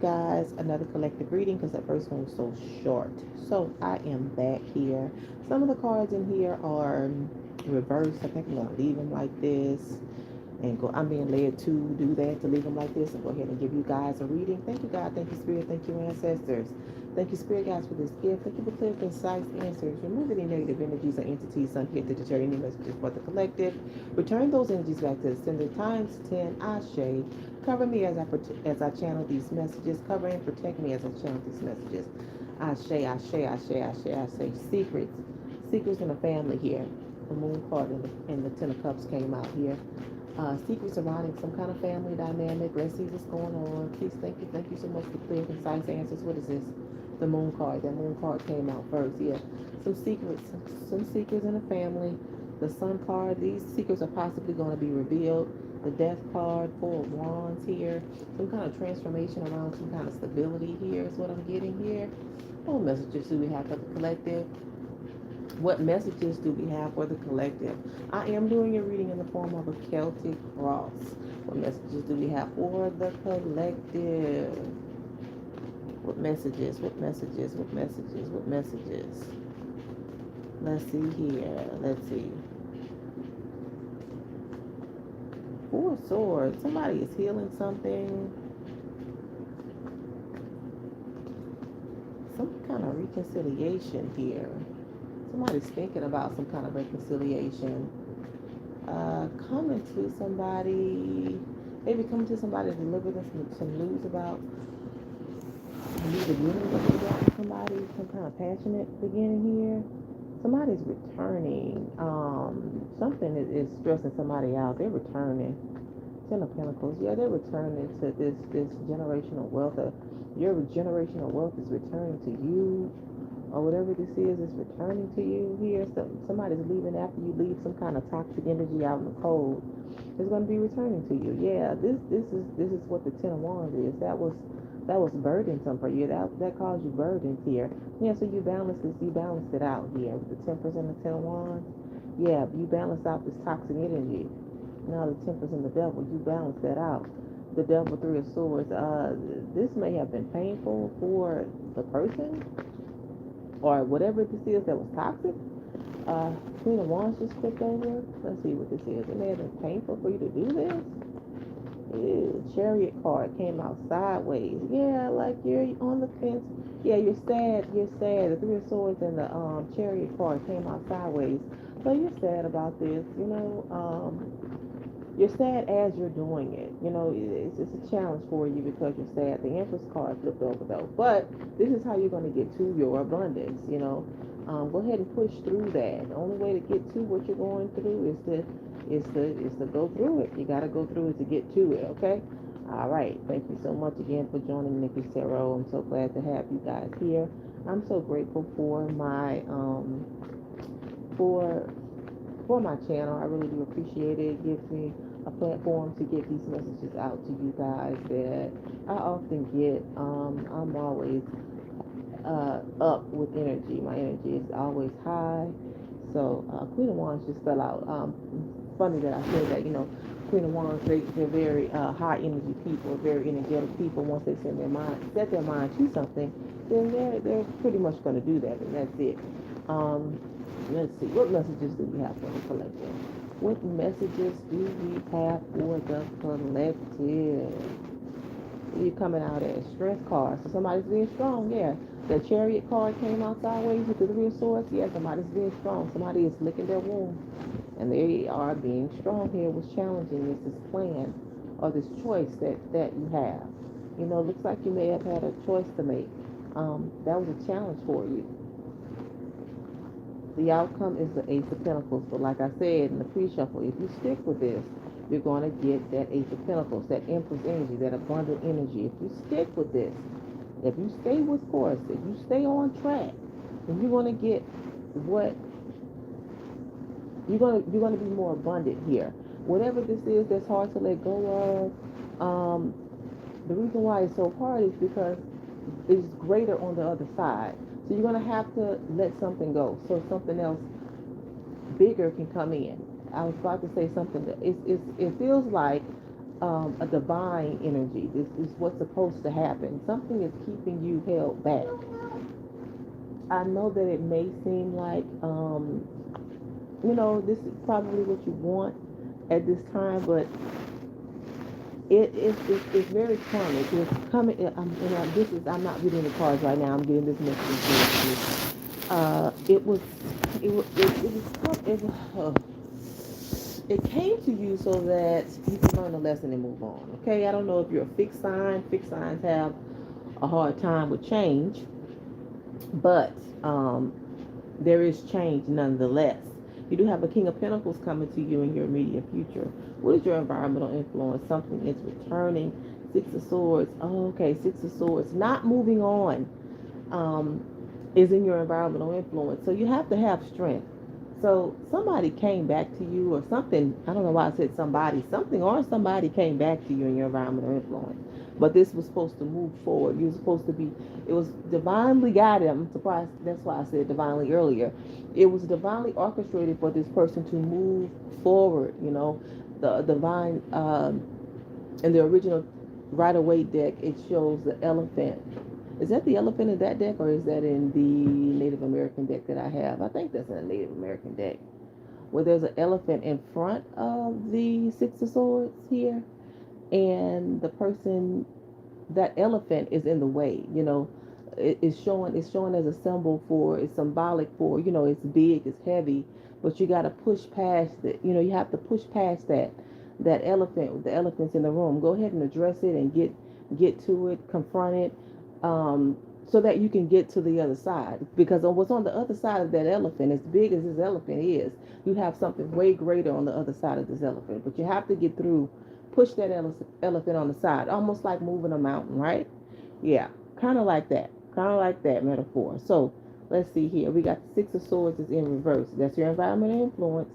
guys another collective reading because that first one was so short. So I am back here. Some of the cards in here are reversed. I think I'm going to leave them like this and go. I'm being led to do that, to leave them like this and go ahead and give you guys a reading. Thank you, God. Thank you, Spirit. Thank you, ancestors. Thank you, Spirit guys, for this gift. Thank you for clear, concise answers. Remove any negative energies or entities unhit to deter any messages for the collective. Return those energies back to the sender times 10. Ashe. Cover me as I channel these messages. Cover and protect me as I channel these messages. Ashe, Ashe, Ashe, Ashe, Ashe. Secrets. Secrets in the family here. The moon card and the Ten of Cups came out here. Secrets surrounding some kind of family dynamic. Let's see what's going on. Please, thank you so much for clear, concise answers. What is this? The moon card. That moon card came out first. Yeah, some secrets in the family. The sun card. These secrets are possibly going to be revealed. The death card, Four of Wands here. Some kind of transformation around some kind of stability here is what I'm getting here. What messages do we have for the collective? What messages do we have for the collective? I am doing a reading in the form of a Celtic cross. What messages do we have for the collective? What messages? What messages? What messages? What messages? Let's see here. Let's see. Four of Swords. Somebody is healing something. Some kind of reconciliation here. Somebody's thinking about some kind of reconciliation. Coming to somebody, maybe coming to somebody to deliver them some news about a new beginning that they got with somebody, some kind of passionate beginning here. Somebody's returning. Something is stressing somebody out. They're returning. Ten of Pentacles. Yeah, they're returning to this generational wealth. Your generational wealth is returning to you, or whatever this is returning to you here. Somebody's leaving after you leave some kind of toxic energy out in the cold. It's going to be returning to you. Yeah, this is what the Ten of Wands is. That was burdensome for you. That caused you burdens here. Yeah, so you balanced it out here with the Temperance and the Ten of Wands. Yeah, you balance out this toxic energy. Now the Temperance and the Devil, you balance that out. The Devil, Three of Swords. This may have been painful for the person or whatever this is that was toxic. Queen of Wands just flipped over. Let's see what this is. It may have been painful for you to do this. Ew, Chariot card came out sideways. Yeah, like you're on the fence. Yeah, you're sad. You're sad. The Three of Swords and the Chariot card came out sideways. So you're sad about this. You're sad as you're doing it. It's a challenge for you because you're sad. The Empress card flipped over though. But this is how you're going to get to your abundance. Go ahead and push through that. The only way to get to what you're going through is to go through it. You got to go through it to get to it. Okay. All right. Thank you so much again for joining Nikki Tarot. I'm so glad to have you guys here. I'm so grateful for my for my channel. I really do appreciate it. It gives me a platform to get these messages out to you guys that I often get. I'm always up with energy. My energy is always high. So Queen of Wands just fell out. Funny that I said that. Queen of Wands, they're very high energy people, very energetic people. Once they set their mind to something, then they're pretty much going to do that, and that's it. Let's see. What messages do we have for the collective? What messages do we have for the collective? You're coming out as strength card. So somebody's being strong, yeah. The Chariot card came out sideways with the Three of Swords. Yeah, somebody's being strong. Somebody is licking their wound. And they are being strong here. What's challenging is this plan or this choice that you have. Looks like you may have had a choice to make. That was a challenge for you. The outcome is the Ace of Pentacles. But like I said in the pre-shuffle, if you stick with this, you're going to get that Ace of Pentacles, that Empress energy, that abundant energy. If you stick with this, if you stay with course, if you stay on track, then you're going to get what you're going to be more abundant here. Whatever this is that's hard to let go of, the reason why it's so hard is because it's greater on the other side. So you're going to have to let something go so something else bigger can come in. I was about to say something that it feels like a divine energy. This is what's supposed to happen. Something is keeping you held back. I know that it may seem like, this is probably what you want at this time, but it's very karmic. It's coming. I'm not reading the cards right now. I'm getting this message to you. It came to you so that you can learn a lesson and move on. Okay, I don't know if you're a fixed sign. Fixed signs have a hard time with change, but there is change nonetheless. You do have a King of Pentacles coming to you in your immediate future. What is your environmental influence? Something is returning. Six of Swords. Oh, okay, Six of Swords. Not moving on um, is in your environmental influence. So you have to have strength. So somebody came back to you or something. I don't know why I said somebody. Something or somebody came back to you in your environmental influence. But this was supposed to move forward. You were supposed to be, it was divinely guided. I'm surprised. That's why I said divinely earlier. It was divinely orchestrated for this person to move forward. The divine, in the original Rider Waite deck, it shows the elephant. Is that the elephant in that deck, or is that in the Native American deck that I have? I think that's in the Native American deck, where there's an elephant in front of the Six of Swords here, and the person, that elephant is in the way. It's showing as a symbol for, it's symbolic for, it's big, it's heavy, but you got to push past it. You have to push past that elephant. The elephant's in the room. Go ahead and address it and get to it, confront it, so that you can get to the other side. Because on what's on the other side of that elephant, as big as this elephant is, you have something way greater on the other side of this elephant. But you have to get through, push that elephant on the side, almost like moving a mountain, right? Yeah, kind of like that metaphor. So let's see here. We got the Six of Swords is in reverse. That's your environmental influence.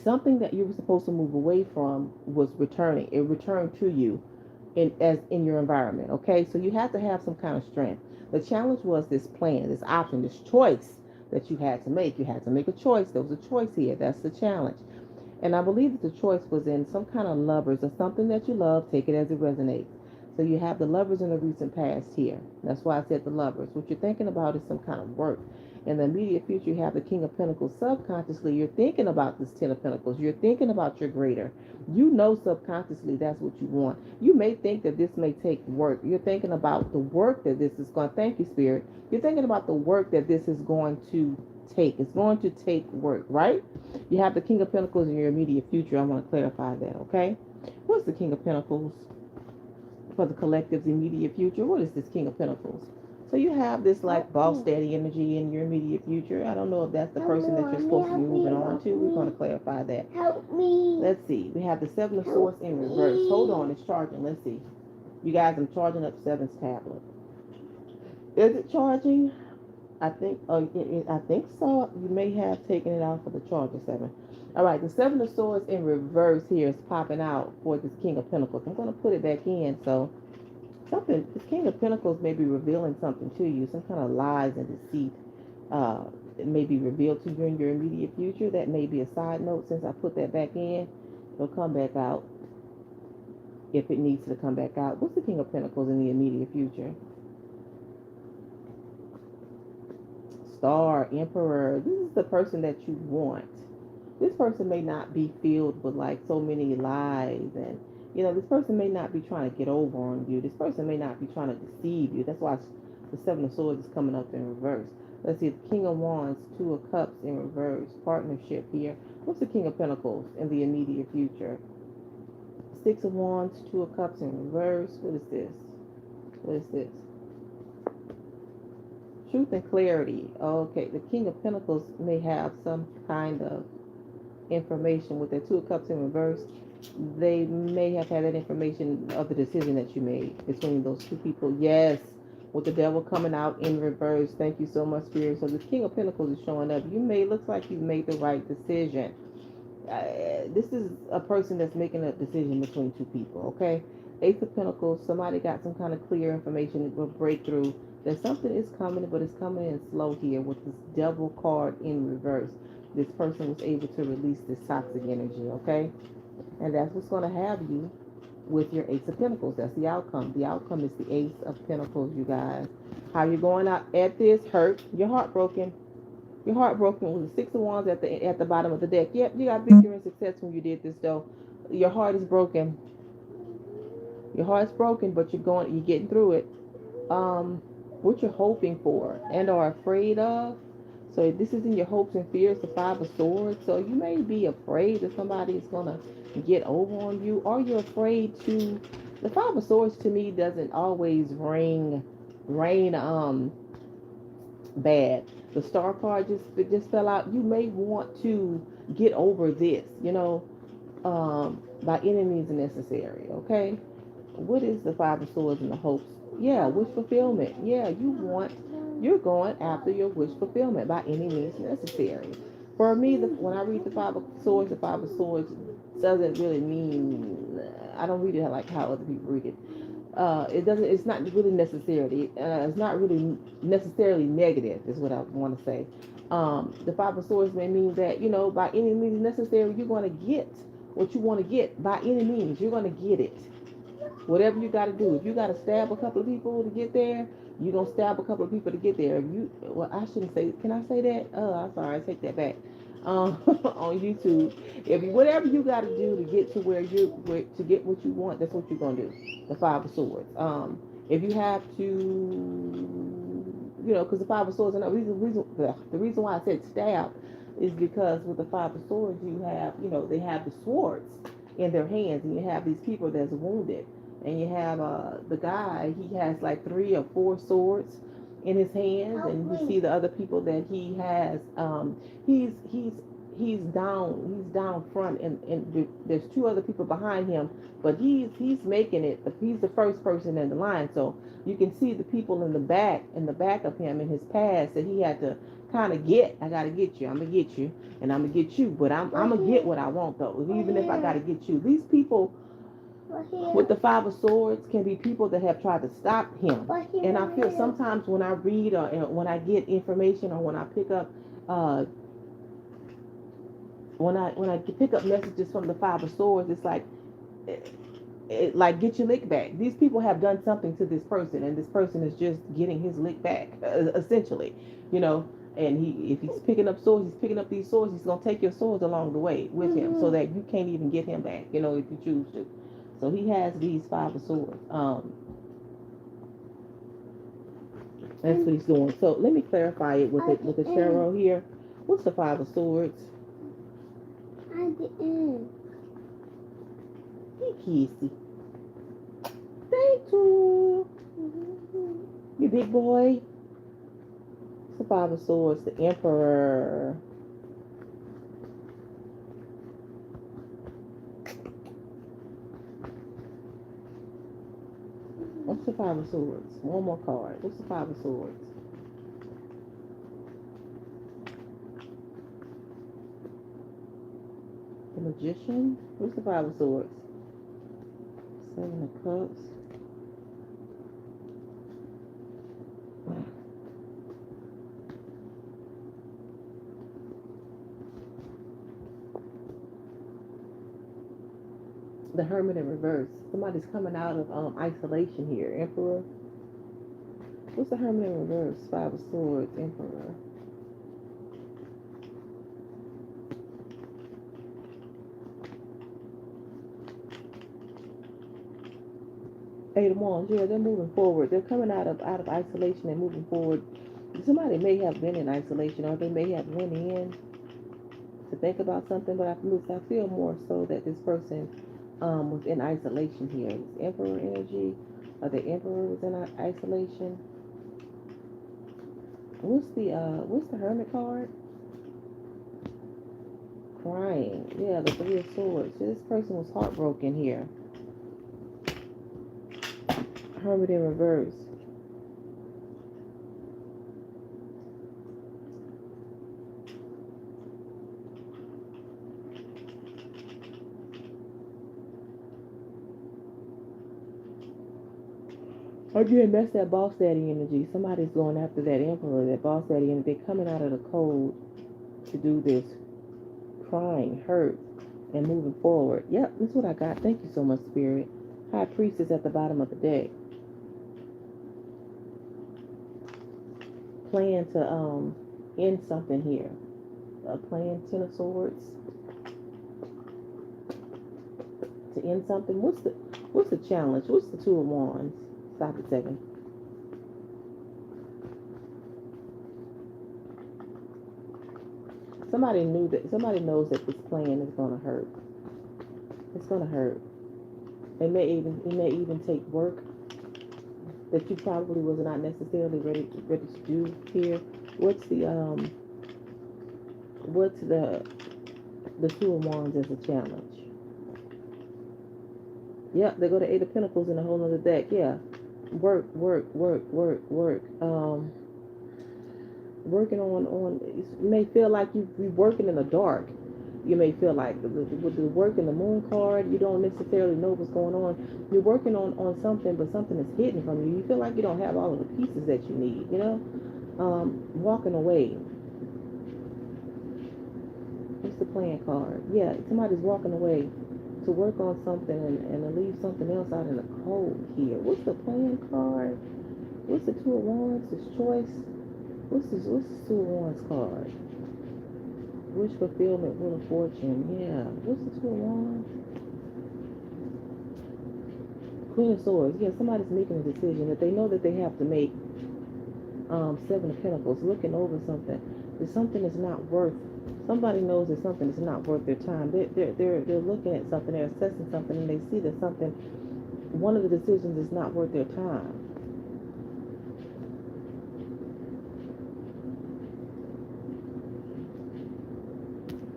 Something that you were supposed to move away from was returning. It returned to you in your environment. Okay, so you have to have some kind of strength. The challenge was this plan, this option, this choice that you had to make. You had to make a choice. There was a choice here. That's the challenge. And I believe that the choice was in some kind of lovers or something that you love. Take it as it resonates. So you have the lovers in the recent past here. That's why I said the lovers. What you're thinking about is some kind of work. In the immediate future, you have the King of Pentacles. Subconsciously, you're thinking about this Ten of Pentacles. You're thinking about your greater. You know subconsciously that's what you want. You may think that this may take work. You're thinking about the work that this is going to, thank you, Spirit. You're thinking about the work that this is going to take. It's going to take work, right? You have the King of Pentacles in your immediate future. I want to clarify that, okay? What's the King of Pentacles for the collective's immediate future? What is this King of Pentacles? So you have this like boss daddy energy in your immediate future. I don't know if that's the person that you're supposed to be moving on to. We're going to clarify that. Help me. Let's see. We have the Seven of Swords in reverse. Hold on, it's charging. Let's see. You guys, I'm charging up Seven's tablet. Is it charging? I think. I think so. You may have taken it out for the charger, Seven. All right, the Seven of Swords in reverse here is popping out for this King of Pentacles. I'm going to put it back in so something, this King of Pentacles may be revealing something to you, some kind of lies and deceit. It may be revealed to you in your immediate future. That may be a side note. Since I put that back in, it'll come back out if it needs to come back out. What's the King of Pentacles in the immediate future? Star, Emperor. This is the person that you want. This person may not be filled with like so many lies, and this person may not be trying to get over on you. This person may not be trying to deceive you. That's why the Seven of Swords is coming up in reverse. Let's see, the King of Wands, Two of Cups in reverse. Partnership here. What's the King of Pentacles in the immediate future? Six of Wands, Two of Cups in reverse. What is this? What is this? Truth and clarity. Okay, the King of Pentacles may have some kind of information with the Two of Cups in reverse. They may have had that information of the decision that you made between those two people. Yes, with the Devil coming out in reverse. Thank you so much, Spirit. So the King of Pentacles is showing up. Looks like you've made the right decision. This is a person that's making a decision between two people, okay? Ace of Pentacles, somebody got some kind of clear information or breakthrough that something is coming, but it's coming in slow here with this Devil card in reverse. this person was able to release this toxic energy, okay? And that's what's going to have you with your Ace of Pentacles. That's the outcome. The outcome is the Ace of Pentacles, you guys. How you're going out at this hurt. You're heartbroken. You're heartbroken with the Six of Wands at the bottom of the deck. Yep, you got victory and success when you did this, though. Your heart is broken. Your heart's broken, but you're getting through it. What you're hoping for and are afraid of. So this is in your hopes and fears, the Five of Swords. So you may be afraid that somebody is gonna get over on you, or you're afraid to. The Five of Swords to me doesn't always rain bad. The Star card just fell out. You may want to get over this, by any means necessary. Okay. What is the Five of Swords and the hopes? Yeah, wish fulfillment. Yeah, you're going after your wish fulfillment by any means necessary. For me, when I read the Five of Swords doesn't really mean, I don't read it like how other people read it. It's not really necessarily, it's not really necessarily negative, is what I want to say. The Five of Swords may mean that, by any means necessary, you're going to get what you want to get by any means. You're going to get it. Whatever you got to do. If you got to stab a couple of people to get there, you're going to stab a couple of people to get there. Well, I shouldn't say, can I say that? Oh, I'm sorry, I take that back. On YouTube, whatever you got to do to get to to get what you want, that's what you're going to do. The Five of Swords. If you have to, because the Five of Swords, and the reason why I said stab is because with the Five of Swords, you have, they have the swords in their hands, and you have these people that's wounded, and you have the guy, he has like 3 or 4 swords in his hands, and you see the other people that he has. He's down front, and there's 2 other people behind him, but he's making it. He's the first person in the line, so you can see the people in the back of him in his past that he had to kind of get. I gotta get you. I'm gonna get you, and I'm gonna get you, but I'm gonna get what I want though. Even if I gotta get you, these people with the Five of Swords can be people that have tried to stop him. And I feel sometimes when I read or when I get information, or when I pick up when I pick up messages from the Five of Swords, it's like like get your lick back. These people have done something to this person, and this person is just getting his lick back, essentially, And if he's picking up swords, he's picking up these swords. He's gonna take your swords along the way with him, so that you can't even get him back, if you choose to. So he has these Five of Swords. That's what he's doing. So let me clarify it with the tarot here. What's the Five of Swords? At the end. Hey, Kissy. Thank you. You big boy. It's the Five of Swords, the Emperor. What's the Five of Swords? One more card. What's the Five of Swords? The Magician. What's the Five of Swords? Seven of Cups. The Hermit in reverse. Somebody's coming out of isolation here. Emperor. What's the Hermit in reverse? Five of Swords. Emperor. Eight of Wands. Yeah, they're moving forward. They're coming out of isolation and moving forward. Somebody may have been in isolation, or they may have went in to think about something, but I feel more so that this person was in isolation here. It's Emperor energy, or the Emperor was in isolation. What's the Hermit card? Crying. Yeah, the Three of Swords. So this person was heartbroken here. Hermit in reverse. Again, that's that boss daddy energy. Somebody's going after that Emperor, that boss daddy energy. They're coming out of the cold. to do this. Crying, hurt, and moving forward. Yep, that's what I got. Thank you so much, Spirit. High Priestess at the bottom of the deck. Plan to end something here. Plan Ten of Swords to end something. What's the challenge? What's the Two of Wands? Stop at 7. Somebody knows that this plan is gonna hurt. It's gonna hurt. It may even take work that you probably was not necessarily ready to do here. What's the Two of Wands as a challenge? Yeah, they go to Eight of Pentacles in a whole other deck. Yeah. Work. Working on you may feel like you're working in the dark. You may feel like with the work in the moon card, you don't necessarily know what's going on. You're working on something, but something is hidden from you. You feel like you don't have all of the pieces that you need, walking away. What's the plan card? Yeah, somebody's walking away to work on something and to leave something else out in the cold here. What's the plan card? What's the Two of Wands? This choice. What's the Two of Wands card? Wish fulfillment, Wheel of Fortune. Yeah. What's the Two of Wands? Queen of Swords. Yeah, somebody's making a decision that they know that they have to make. Seven of Pentacles. Looking over something. That something is not worth. Somebody knows that something is not worth their time. They're looking at something. They're assessing something, and they see that something. One of the decisions is not worth their time.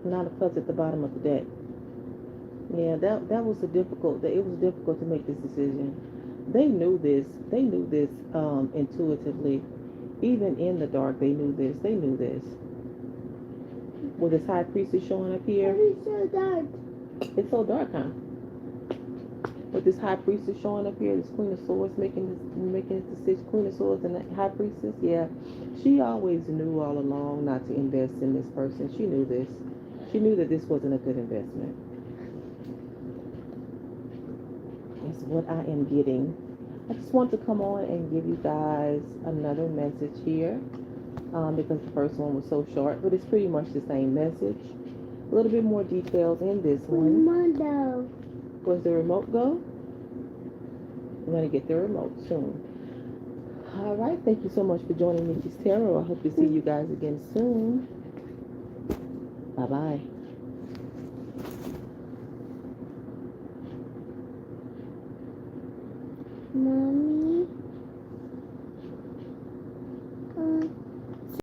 Not a Cups at the bottom of the deck. Yeah, that was it was difficult to make this decision. They knew this. Intuitively. Even in the dark, they knew this. With this High Priestess showing up here. It's so dark. It's so dark, huh? With this High Priestess showing up here, this Queen of Swords making this decision. Queen of Swords and the High Priestess, yeah. She always knew all along not to invest in this person. She knew this. She knew that this wasn't a good investment. That's what I am getting. I just want to come on and give you guys another message here because the first one was so short, but it's pretty much the same message. A little bit more details in this one. Remote. Where's the remote go? I'm going to get the remote soon. All right. Thank you so much for joining Nikki's Tarot. I hope to see you guys again soon. Bye-bye. Mom.